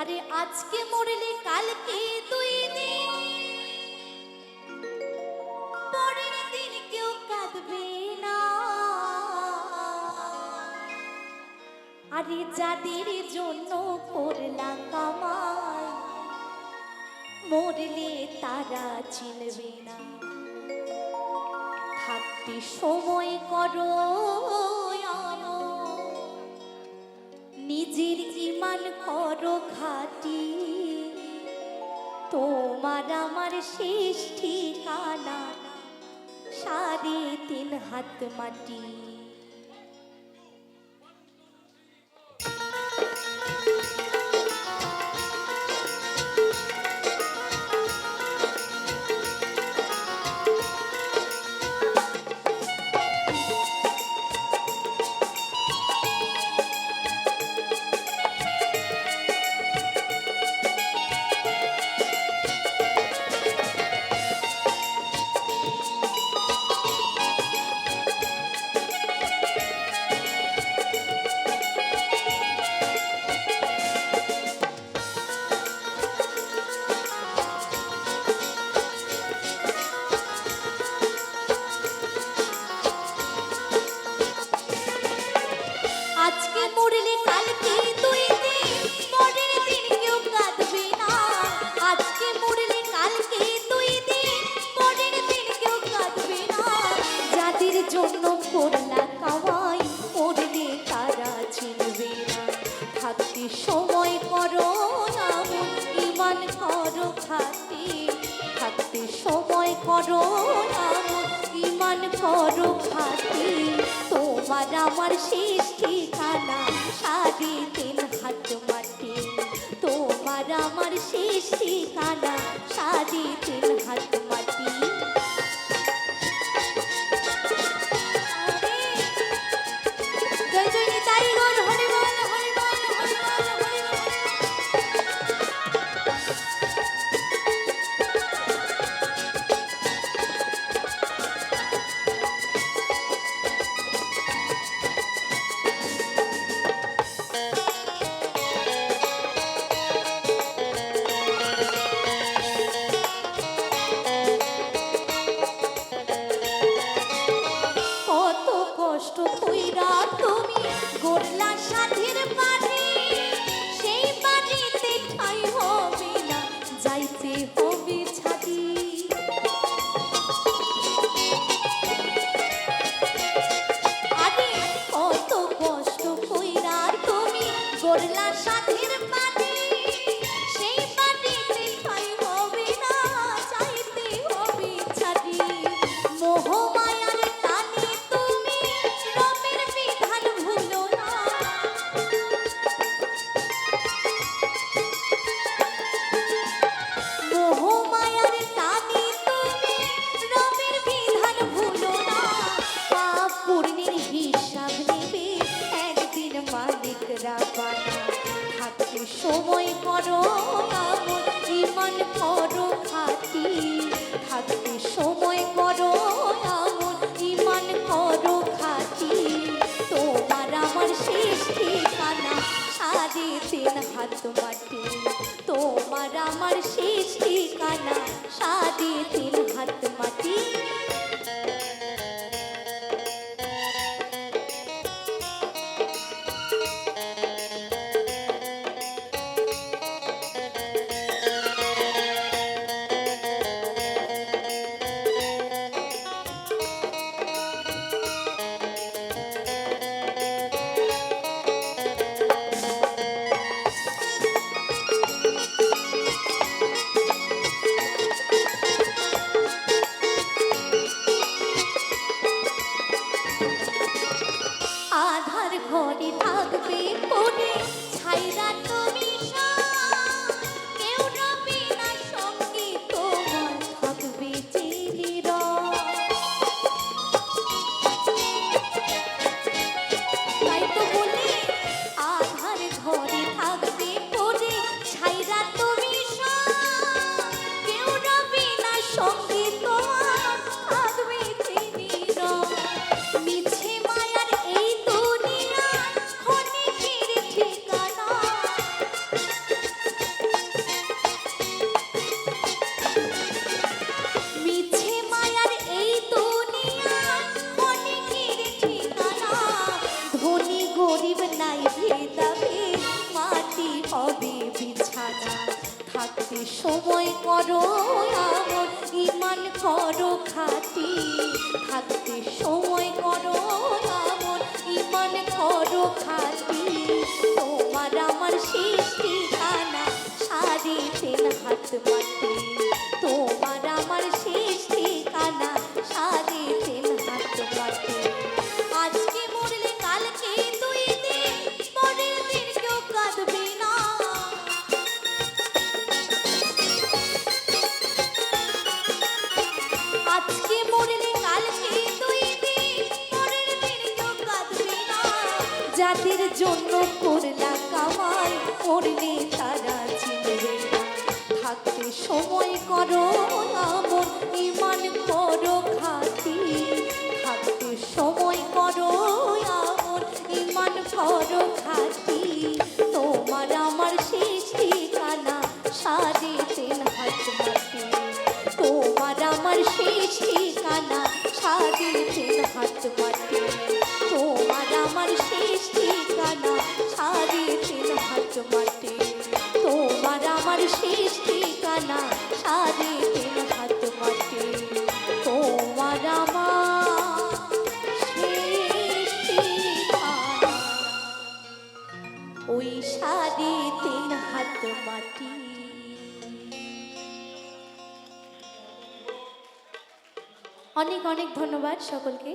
আরে আজকে মরলে কালকে দুই দিন, পরের দিন কেউ কাঁদবে না। আরে যাদের জন্য করলা কামাই, মরলে তারা চিনবে না। থাকতে সময় করো নিজের ঈমান করো খাঁটি, তোমার আমার শেষ ঠিকানা 3.5 হাত মাটি। আজকে মরলে কালকে দুই দিন, পরের দিন কেউ কাঁদবে না। আজকে মরলে কালকে দুই দিন, পরের দিন কেউ কাঁদবে না। যাদের জন্য করলা কামাই, মরলে তারা চিনবে না। থাকতে সময় করো না ঈমান করো খাঁটি, থাকতে সময় করো না ঈমান করো খাঁটি। তোমার আমার শেষ ঠিকানা 3.5 হাত মাটি, তোমার আমার শেষ ঠিকানা 3.5 হাত মাটি। জয় জয় নিতাই গৌর হরি বল হরি বল হরি বল হরি বল। কত কষ্ট কইরা তুমি গড়লা সাধের বাড়ি, সেই বাড়িতে ঠাঁই হবে না, যাইতে হবে ছাদি। আরে কত কষ্ট কইরা তুমি গড়লা সাধের বাড়ি, সেই বাড়িতে ঠাঁই হবে না, যাইতে হবে ছাদি। মোহমায়ার টানে তুমি রবের বিধান ভুলো না। মোহমায়ার টানে তুমি রবের বিধান ভুলো না। পাপ পুণ্যের হিসাব নেবে একদিন মালিক রাব্বানা। থাকতে সময় করো আমল ঈমান করো খাঁটি, থাকতে সময় করো আমল ঈমান করো খাঁটি। তোমার আমার শেষ ঠিকানা 3.5 হাত মাটি, তোমার আমার শেষ ঠিকানা 3.5 হাত মাটি। থাকতে সময় করো আমন ইমান করো খাটি থাকতে সময় করো আমন ইমান করো খাটি তোমার আমার শেষ ঠিকানা সাড়ে তিন হাত মাটি তোমার আমার শেষ ঠিকানা সাড়ে তিন হাত মাটি আজকে মরলে কালকে দুই দিন পরের দিন কেউ কাঁদবে না আজকে মরলে কালকে দুই দিন পরের দিন কেউ কাঁদবে না যাদের জন্য করলা কামাই মরলে তারা চিনবে না থাকতে সময় করো আমন ইমান করো খাটি থাকতে সময় করো আমন ইমান করো খাটি তোমার আমার শেষ ঠিকানা সাড়ে তিন হাত মাটি তোমার আমার শেষ ঠিকানা সাড়ে তিন হাত মাটি তোমার আমার শেষ ঠিকানা সাড়ে তিন হাত মাটি তোমার আমার শেষ ঠিকানা সাড়ে তিন হাত মাটি তোমার আমার শেষ ঠিকানা ওই সাড়ে তিন হাত মাটি। অনেক অনেক ধন্যবাদ সকলকে।